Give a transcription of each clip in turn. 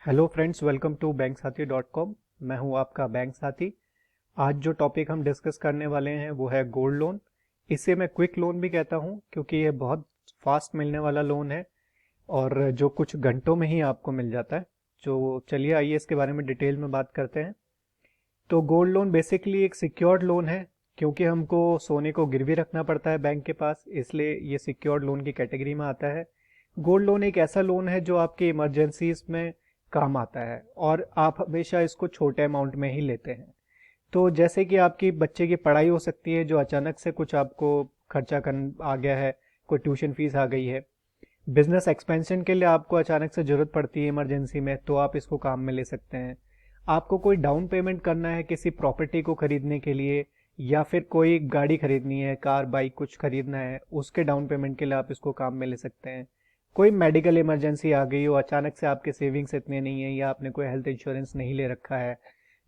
Hello friends, welcome to banksathi.com। मैं हूं आपका बैंक साथी। आज जो टॉपिक हम डिस्कस करने वाले हैं वो है गोल्ड लोन। इसे मैं क्विक लोन भी कहता हूं क्योंकि ये बहुत फास्ट मिलने वाला लोन है और जो कुछ घंटों में ही आपको मिल जाता है। तो चलिए आइए इसके बारे में डिटेल में बात करते हैं। तो गोल्ड लोन बेसिकली एक सिक्योर्ड लोन है क्योंकि हमको सोने को गिरवी रखना पड़ता है बैंक के पास, इसलिए ये सिक्योर्ड लोन की कैटेगरी में आता है। गोल्ड लोन एक ऐसा लोन है जो आपकी इमरजेंसीज में काम आता है और आप हमेशा इसको छोटे अमाउंट में ही लेते हैं। तो जैसे कि आपकी बच्चे की पढ़ाई हो सकती है, जो अचानक से कुछ आपको खर्चा कर आ गया है, कोई ट्यूशन फीस आ गई है, बिजनेस एक्सपेंशन के लिए आपको अचानक से जरूरत पड़ती है इमरजेंसी में, तो आप इसको काम में ले सकते हैं। आपको कोई डाउन पेमेंट करना है किसी प्रॉपर्टी को खरीदने के लिए, या फिर कोई गाड़ी खरीदनी है, कार बाइक कुछ खरीदना है, उसके डाउन पेमेंट के लिए आप इसको काम में ले सकते हैं। कोई मेडिकल इमरजेंसी आ गई हो, अचानक से आपके सेविंग्स इतने नहीं है या आपने कोई हेल्थ इंश्योरेंस नहीं ले रखा है,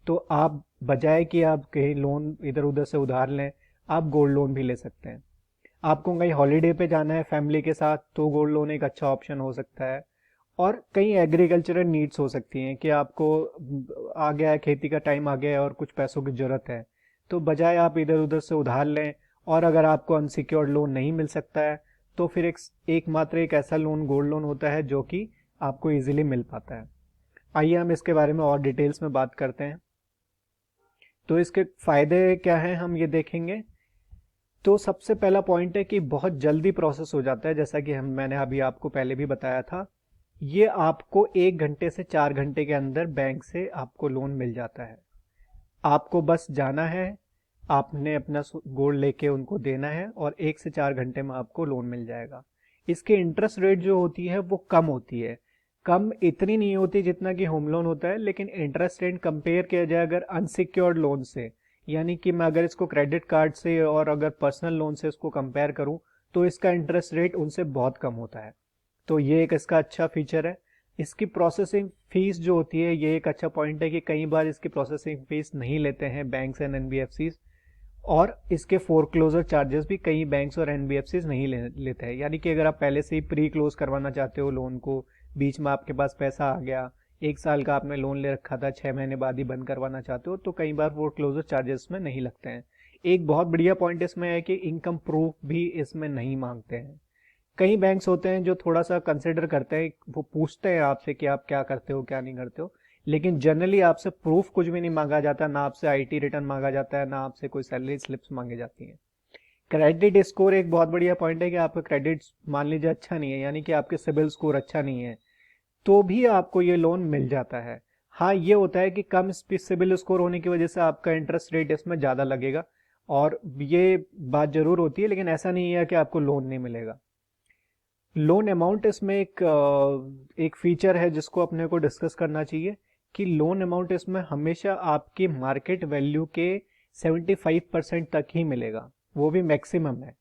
तो आप बजाय कि आप कहीं लोन इधर उधर से उधार लें, आप गोल्ड लोन भी ले सकते हैं। आपको कहीं हॉलीडे पे जाना है फैमिली के साथ, तो गोल्ड लोन एक अच्छा ऑप्शन हो सकता है। और कई एग्रीकल्चरल नीड्स हो सकती हैं कि आपको आ गया है, खेती का टाइम आ गया है और कुछ पैसों की जरूरत है, तो बजाय आप इधर उधर से उधार लें, और अगर आपको अनसिक्योर्ड लोन नहीं मिल सकता है, तो फिर एकमात्र एक ऐसा लोन गोल्ड लोन होता है जो कि आपको इजीली मिल पाता है। आइए हम इसके बारे में और डिटेल्स में बात करते हैं। तो इसके फायदे क्या हैं हम ये देखेंगे। तो सबसे पहला पॉइंट है कि बहुत जल्दी प्रोसेस हो जाता है, जैसा कि हम मैंने अभी आपको पहले भी बताया था। ये आपको 1 घंटे से 4 घंटे के अंदर बैंक से आपको लोन मिल जाता है। आपको बस जाना है, आपने अपना गोल्ड लेके उनको देना है और 1 से 4 घंटे में आपको लोन मिल जाएगा। इसकी इंटरेस्ट रेट जो होती है वो कम होती है, कम इतनी नहीं होती जितना कि होम लोन होता है, लेकिन इंटरेस्ट रेट कंपेयर किया जाए अगर अनसिक्योर्ड लोन से, यानी कि मैं अगर इसको क्रेडिट कार्ड से और अगर पर्सनल लोन से इसको कंपेयर करूं, तो इसका इंटरेस्ट रेट उनसे बहुत कम होता है। तो ये एक इसका अच्छा फीचर है। इसकी प्रोसेसिंग फीस जो होती है, ये एक अच्छा पॉइंट है कि कई बार इसकी प्रोसेसिंग फीस नहीं लेते हैं बैंक्स एंड एनबीएफसी। और इसके फोरक्लोजर चार्जेस भी कई बैंक्स और एनबीएफसीज नहीं लेते हैं, यानी कि अगर आप पहले से ही प्री क्लोज करवाना चाहते हो लोन को, बीच में आपके पास पैसा आ गया, 1 साल का आपने लोन ले रखा था, 6 महीने बाद ही बंद करवाना चाहते हो, तो कई बार फोरक्लोजर चार्जेस में नहीं लगते हैं। एक बहुत बढ़िया पॉइंट इसमें है कि इनकम प्रूफ भी इसमें नहीं मांगते हैं। कई बैंक्स होते हैं जो थोड़ा सा कंसिडर करते हैं, वो पूछते हैं आपसे कि आप क्या करते हो क्या नहीं करते हो, लेकिन जनरली आपसे प्रूफ कुछ भी नहीं मांगा जाता, ना आपसे आईटी रिटर्न मांगा जाता है, ना आपसे कोई सैलरी स्लिप्स मांगी जाती हैं। क्रेडिट स्कोर एक बहुत बढ़िया पॉइंट है कि आपका क्रेडिट मान लीजिए अच्छा नहीं है, यानी कि आपके सिबिल स्कोर अच्छा नहीं है, तो भी आपको ये लोन मिल जाता है। हाँ, ये होता है कि कम सिबिल स्कोर होने की वजह से आपका इंटरेस्ट रेट इसमें ज़्यादा लगेगा, और ये बात जरूर होती है, लेकिन ऐसा नहीं है कि आपको लोन नहीं मिलेगा। लोन अमाउंट इसमें एक फीचर है जिसको अपने को डिस्कस करना चाहिए, कि लोन अमाउंट इसमें हमेशा आपकी मार्केट वैल्यू के 75% तक ही मिलेगा, वो भी मैक्सिमम है।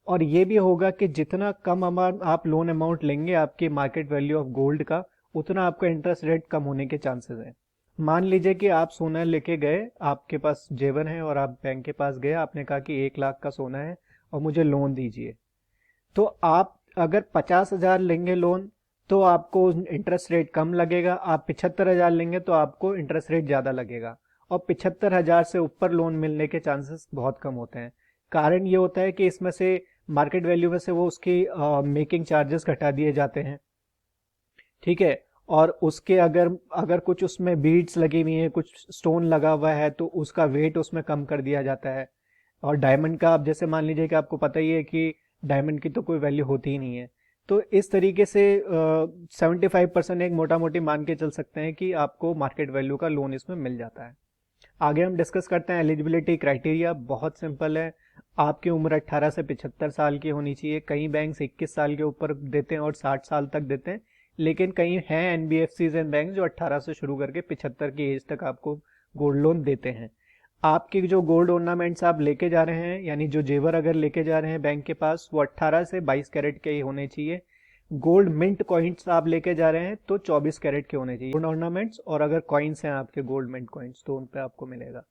और ये भी होगा कि जितना कम अमाउंट आप लोन अमाउंट लेंगे आपकी मार्केट वैल्यू ऑफ गोल्ड का, उतना आपका इंटरेस्ट रेट कम होने के चांसेस हैं। मान लीजिए कि आप सोना लेके गए, आपके पास जेवर है और आप बैंक के पास गए, आपने कहा कि 1 लाख का सोना है और मुझे लोन दीजिए। तो आप अगर 50,000 लेंगे लोन, तो आपको इंटरेस्ट रेट कम लगेगा। आप 75,000 लेंगे तो आपको इंटरेस्ट रेट ज़्यादा लगेगा, और 75,000 से ऊपर लोन मिलने के चांसेस बहुत कम होते हैं। कारण ये होता है कि इसमें से मार्केट वैल्यू में से वो उसकी मेकिंग चार्जेस घटा दिए जाते हैं, ठीक है। और उसके अगर अगर कुछ उसमें बीड्स लगी हुई हैं, कुछ स्टोन लगा हुआ है, तो उसका वेट उसमें कम कर दिया जाता है। और डायमंड का आप जैसे मान लीजिए कि आपको पता ही है कि डायमंड की तो कोई वैल्यू होती ही नहीं है। तो इस तरीके से 75% एक मोटा मोटी मान के चल सकते हैं कि आपको मार्केट वैल्यू का लोन इसमें मिल जाता है। आगे हम डिस्कस करते हैं एलिजिबिलिटी क्राइटेरिया। बहुत सिंपल है, आपकी उम्र 18 से 75 साल की होनी चाहिए। कई बैंक्स 21 साल के ऊपर देते हैं और 60 साल तक देते हैं, लेकिन कई हैं एनबीएफसीज एंड बैंक जो 18 से शुरू करके 75 की एज तक आपको गोल्ड लोन देते हैं। आपके जो गोल्ड ऑर्नामेंट्स आप लेके जा रहे हैं, यानी जो जेवर अगर लेके जा रहे हैं बैंक के पास, वो 18 से 22 कैरेट के ही होने चाहिए। गोल्ड मिंट कॉइन्स आप लेके जा रहे हैं तो 24 कैरेट के होने चाहिए गोल्ड ऑर्नामेंट्स, और अगर कॉइन्स हैं आपके गोल्ड मिंट कॉइन्स तो उन पे आपको मिलेगा।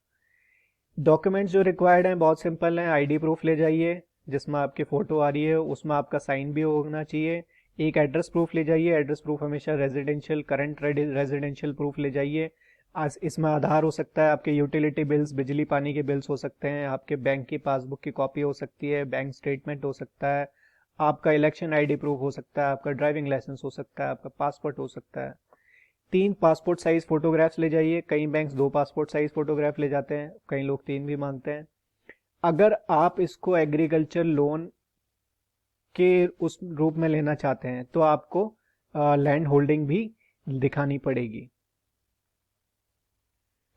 डॉक्यूमेंट्स जो रिक्वायर्ड हैं बहुत सिंपल हैं। आईडी प्रूफ ले जाइए जिसमें आपकी फोटो आ रही है, उसमें आपका साइन भी होना चाहिए। एक एड्रेस प्रूफ ले जाइए, एड्रेस प्रूफ हमेशा रेजिडेंशियल, करंट रेजिडेंशियल प्रूफ ले जाइए। आज इसमें आधार हो सकता है, आपके यूटिलिटी बिल्स, बिजली पानी के बिल्स हो सकते हैं, आपके बैंक की पासबुक की कॉपी हो सकती है, बैंक स्टेटमेंट हो सकता है, आपका इलेक्शन आईडी प्रूफ हो सकता है, आपका ड्राइविंग लाइसेंस हो सकता है, आपका पासपोर्ट हो सकता है। 3 पासपोर्ट साइज फोटोग्राफ्स ले जाइए। कई बैंक्स 2 पासपोर्ट साइज फोटोग्राफ ले जाते हैं, कई लोग 3 भी मांगते हैं। अगर आप इसको एग्रीकल्चर लोन के उस रूप में लेना चाहते हैं तो आपको लैंड होल्डिंग भी दिखानी पड़ेगी।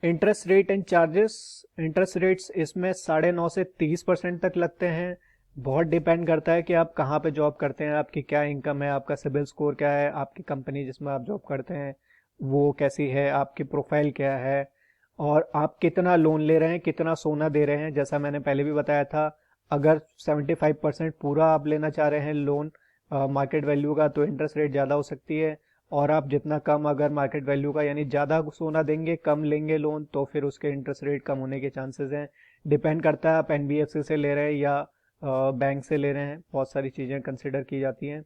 Interest rate and charges, interest rates इसमें 9.5 से 30% तक लगते हैं। बहुत डिपेंड करता है कि आप कहाँ पे जॉब करते हैं, आपकी क्या इनकम है, आपका सिबिल स्कोर क्या है, आपकी कंपनी जिसमें आप जॉब करते हैं वो कैसी है, आपकी प्रोफाइल क्या है, और आप कितना लोन ले रहे हैं, कितना सोना दे रहे हैं। जैसा मैंने पहले भी बताया था, अगर 75% पूरा आप लेना चाह रहे हैं लोन मार्केट वैल्यू का, तो इंटरेस्ट रेट ज़्यादा हो सकती है। और आप जितना कम अगर मार्केट वैल्यू का यानी ज़्यादा सोना देंगे, कम लेंगे लोन, तो फिर उसके इंटरेस्ट रेट कम होने के चांसेस हैं। डिपेंड करता है आप एनबीएफसी से ले रहे हैं या बैंक से ले रहे हैं, बहुत सारी चीज़ें कंसिडर की जाती हैं।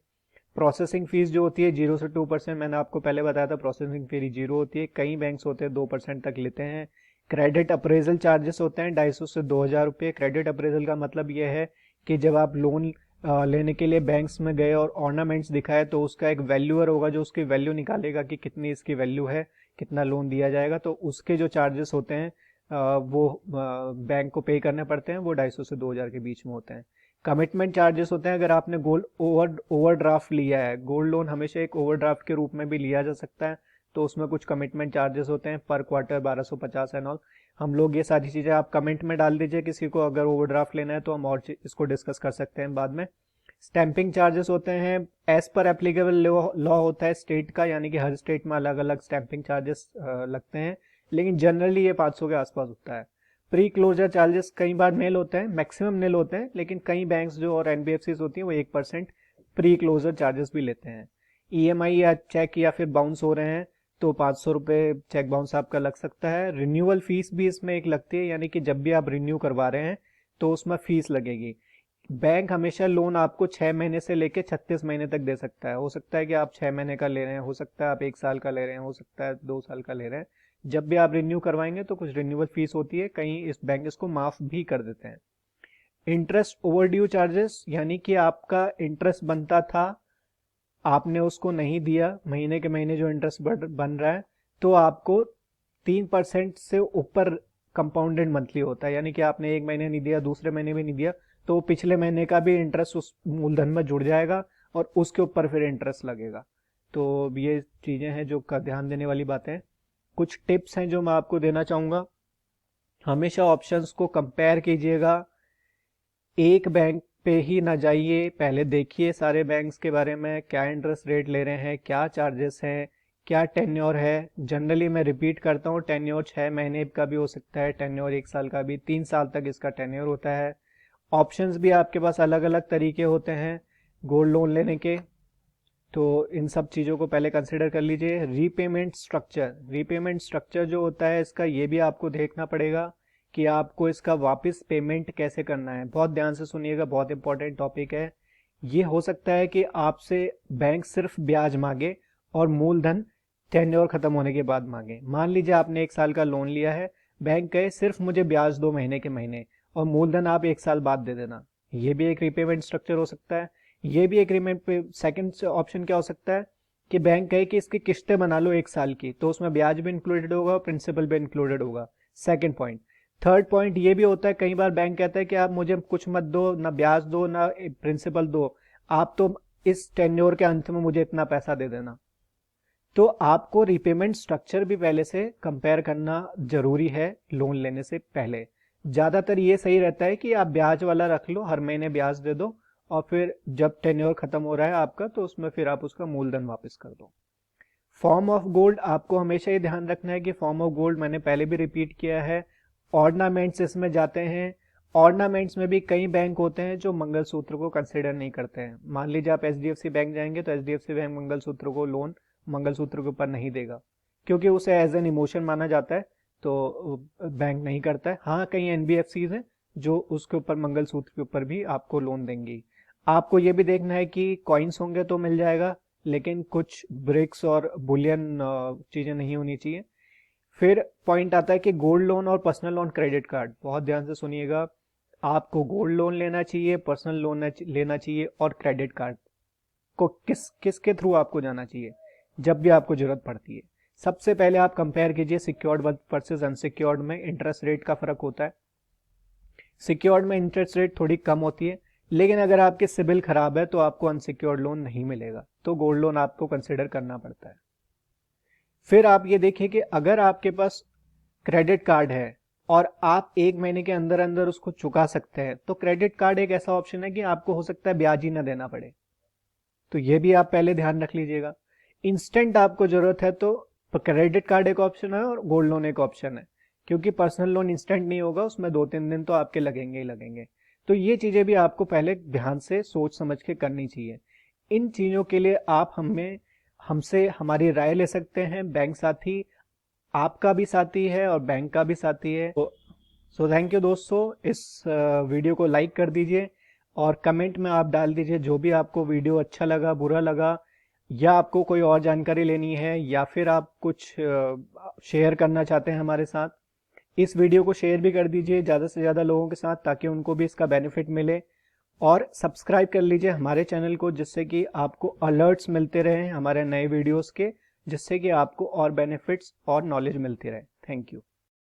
प्रोसेसिंग फीस जो होती है 0 से 2%, मैंने आपको पहले बताया था प्रोसेसिंग फी 0 होती है। कई बैंक्स होते हैं 2% तक लेते हैं। क्रेडिट अप्रेजल चार्जेस होते हैं 250 से 2000 रुपये। क्रेडिट अप्रेजल का मतलब यह है कि जब आप लोन लेने के लिए बैंक्स में गए और ऑर्नामेंट्स दिखाए तो उसका एक वैल्यूअर होगा जो उसकी वैल्यू निकालेगा कि कितनी इसकी वैल्यू है, कितना लोन दिया जाएगा। तो उसके जो चार्जेस होते हैं वो बैंक को पे करने पड़ते हैं, वो 250 से 2000 के बीच में होते हैं। कमिटमेंट चार्जेस होते हैं अगर आपने गोल्ड ओवरड्राफ्ट लिया है। गोल्ड लोन हमेशा एक ओवरड्राफ्ट के रूप में भी लिया जा सकता है, तो उसमें कुछ कमिटमेंट चार्जेस होते हैं पर क्वार्टर 1250 एंड ऑल। हम लोग ये सारी चीज़ें आप कमेंट में डाल दीजिए किसी को अगर ओवरड्राफ्ट लेना है, तो हम और इसको डिस्कस कर सकते हैं बाद में। स्टैंपिंग चार्जेस होते हैं एज पर एप्लीकेबल लॉ होता है स्टेट का, यानी कि हर स्टेट में अलग अलग स्टैंपिंग चार्जेस लगते हैं, लेकिन जनरली ये 500 के आसपास होता है। प्री क्लोजर चार्जेस कई बार नील होते हैं, मैक्सिमम नील होते हैं, लेकिन कई बैंक्स जो और एनबीएफसी होती हैं वो 1% प्री क्लोजर चार्जेस भी लेते हैं। ईएमआई या चेक या फिर बाउंस हो रहे हैं तो 500 रुपये चेक बाउंस आपका लग सकता है। रिन्यूअल फीस भी इसमें एक लगती है, यानी कि जब भी आप रिन्यू करवा रहे हैं तो उसमें फीस लगेगी। बैंक हमेशा लोन आपको 6 महीने से लेके 36 महीने तक दे सकता है। हो सकता है कि आप 6 महीने का ले रहे हैं, हो सकता है आप 1 साल का ले रहे हैं, हो सकता है 2 साल का ले रहे हैं। जब भी आप रिन्यू करवाएंगे तो कुछ रिन्यूअल फीस होती है, कहीं इस बैंक इसको माफ भी कर देते हैं। इंटरेस्ट ओवरड्यू चार्जेस, यानी कि आपका इंटरेस्ट बनता था, आपने उसको नहीं दिया, महीने के महीने जो इंटरेस्ट बन रहा है, तो आपको 3% से ऊपर कंपाउंडेड मंथली होता है, यानी कि आपने 1 महीने नहीं दिया, दूसरे महीने भी नहीं दिया, तो पिछले महीने का भी इंटरेस्ट उस मूलधन में जुड़ जाएगा और उसके ऊपर फिर इंटरेस्ट लगेगा। तो ये चीज़ें हैं जो का ध्यान देने वाली बातें हैं। कुछ टिप्स हैं जो मैं आपको देना चाहूँगा। हमेशा ऑप्शंस को कंपेयर कीजिएगा, एक बैंक पे ही ना जाइए, पहले देखिए सारे बैंक्स के बारे में, क्या इंटरेस्ट रेट ले रहे हैं, क्या चार्जेस हैं, क्या टेन्योर है। जनरली मैं रिपीट करता हूँ, टेन्योर 6 महीने का भी हो सकता है, टेन्योर 1 साल का भी, 3 साल तक इसका टेन्योर होता है। ऑप्शंस भी आपके पास अलग अलग तरीके होते हैं गोल्ड लोन लेने के, तो इन सब चीज़ों को पहले कंसिडर कर लीजिए। रीपेमेंट स्ट्रक्चर, रीपेमेंट स्ट्रक्चर जो होता है इसका ये भी आपको देखना पड़ेगा कि आपको इसका वापस पेमेंट कैसे करना है। बहुत ध्यान से सुनिएगा, बहुत इंपॉर्टेंट टॉपिक है। ये हो सकता है कि आपसे बैंक सिर्फ ब्याज मांगे और मूलधन टेन्योर खत्म होने के बाद मांगे। मान लीजिए आपने 1 साल का लोन लिया है, बैंक कहे सिर्फ मुझे ब्याज दो महीने के महीने और मूलधन आप 1 साल बाद दे देना। ये भी एक रीपेमेंट स्ट्रक्चर हो सकता है। ये भी एग्रीमेंट पे सेकंड ऑप्शन क्या हो सकता है कि बैंक कहे कि इसकी किस्तें बना लो 1 साल की, तो उसमें ब्याज भी इंक्लूडेड होगा, प्रिंसिपल भी इंक्लूडेड होगा। Second point. थर्ड पॉइंट ये भी होता है, कई बार बैंक कहता है कि आप मुझे कुछ मत दो, ना ब्याज दो ना प्रिंसिपल दो, आप तो इस टेन्योर के अंत में मुझे इतना पैसा दे देना। तो आपको रीपेमेंट स्ट्रक्चर भी पहले से कंपेयर करना जरूरी है लोन लेने से पहले। ज्यादातर ये सही रहता है कि आप ब्याज वाला रख लो, हर महीने ब्याज दे दो और फिर जब टेन्योर खत्म हो रहा है आपका तो उसमें फिर आप उसका मूलधन वापस कर दो। फॉर्म ऑफ गोल्ड, आपको हमेशा ये ध्यान रखना है कि फॉर्म ऑफ गोल्ड, मैंने पहले भी रिपीट किया है, ऑर्नामेंट्स इसमें जाते हैं। ऑर्नामेंट्स में भी कई बैंक होते हैं जो मंगलसूत्र को कंसिडर नहीं करते हैं। मान लीजिए आप एचडीएफसी बैंक जाएंगे तो एचडीएफसी बैंक मंगलसूत्र को लोन मंगलसूत्र के ऊपर नहीं देगा, क्योंकि उसे एज एन इमोशन माना जाता है, तो बैंक नहीं करता है। हाँ, कई एनबीएफसीज हैं जो उसके ऊपर मंगलसूत्र के ऊपर भी आपको लोन देंगी। आपको ये भी देखना है कि कॉइन्स होंगे तो मिल जाएगा, लेकिन कुछ ब्रिक्स और बुलियन चीज़ें नहीं होनी चाहिए। फिर पॉइंट आता है कि गोल्ड लोन और पर्सनल लोन क्रेडिट कार्ड। बहुत ध्यान से सुनिएगा, आपको गोल्ड लोन लेना चाहिए, पर्सनल लोन लेना चाहिए और क्रेडिट कार्ड को किसके थ्रू आपको जाना चाहिए जब भी आपको जरूरत पड़ती है। सबसे पहले आप कंपेयर कीजिए सिक्योर्ड वर्सेस अनसिक्योर्ड में इंटरेस्ट रेट का फर्क होता है। सिक्योर्ड में इंटरेस्ट रेट थोड़ी कम होती है, लेकिन अगर आपके सिबिल खराब है तो आपको अनसिक्योर्ड लोन नहीं मिलेगा, तो गोल्ड लोन आपको कंसिडर करना पड़ता है। फिर आप ये देखिए कि अगर आपके पास क्रेडिट कार्ड है और आप 1 महीने के अंदर अंदर उसको चुका सकते हैं, तो क्रेडिट कार्ड एक ऐसा ऑप्शन है कि आपको हो सकता है ब्याज ही ना देना पड़े। तो ये भी आप पहले ध्यान रख लीजिएगा। इंस्टेंट आपको जरूरत है तो क्रेडिट कार्ड एक ऑप्शन है और गोल्ड लोन एक ऑप्शन है, क्योंकि पर्सनल लोन इंस्टेंट नहीं होगा, उसमें 2-3 दिन तो आपके लगेंगे ही लगेंगे। तो ये चीजें भी आपको पहले ध्यान से सोच समझ के करनी चाहिए। इन चीजों के लिए आप हमसे हमारी राय ले सकते हैं। बैंक साथी आपका भी साथी है और बैंक का भी साथी है। सो थैंक यू दोस्तों, इस वीडियो को लाइक कर दीजिए और कमेंट में आप डाल दीजिए जो भी आपको वीडियो अच्छा लगा, बुरा लगा, या आपको कोई और जानकारी लेनी है, या फिर आप कुछ शेयर करना चाहते हैं हमारे साथ। इस वीडियो को शेयर भी कर दीजिए ज़्यादा से ज़्यादा लोगों के साथ, ताकि उनको भी इसका बेनिफिट मिले। और सब्सक्राइब कर लीजिए हमारे चैनल को, जिससे कि आपको अलर्ट्स मिलते रहें हमारे नए वीडियोस के, जिससे कि आपको और बेनिफिट्स और नॉलेज मिलती रहे। Thank you.